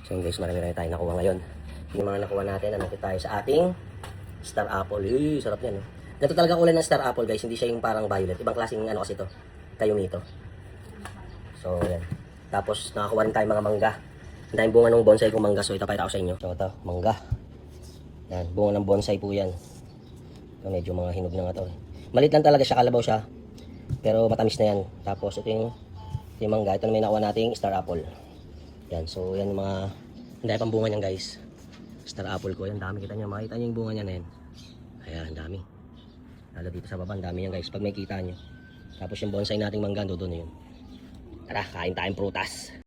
So yun guys, marami tayo nakuha ngayon. Yung mga nakuha natin, natin tayo sa ating star apple. Sarap yan. Ganito talaga kulay ng star apple guys, hindi siya yung parang violet. Ibang klaseng ano kasi ito, Tayumito. So yan. Tapos nakakuha rin tayo mga mangga. Ang daming bunga ng bonsai kong mangga. So ito pa ito sa inyo. So ito, mangga. Yan, bunga ng bonsai po yan. So, medyo mga hinog na nga ito. Malit lang talaga siya, kalabaw siya. Pero matamis na yan. Tapos ito yung mangga. Ito na may nakuha nating star apple. Yan, so yan yung mga ang dami pang bunga niyan guys. Star apple ko, yan dami, kita nyo, makita nyo yung bunga niya na yan. Ayan, dami. Lalo dito sa baba, dami yan guys, pag may kita nyo. Tapos yung bonsai nating mangga, doon na yun. Tara, kain tayong prutas.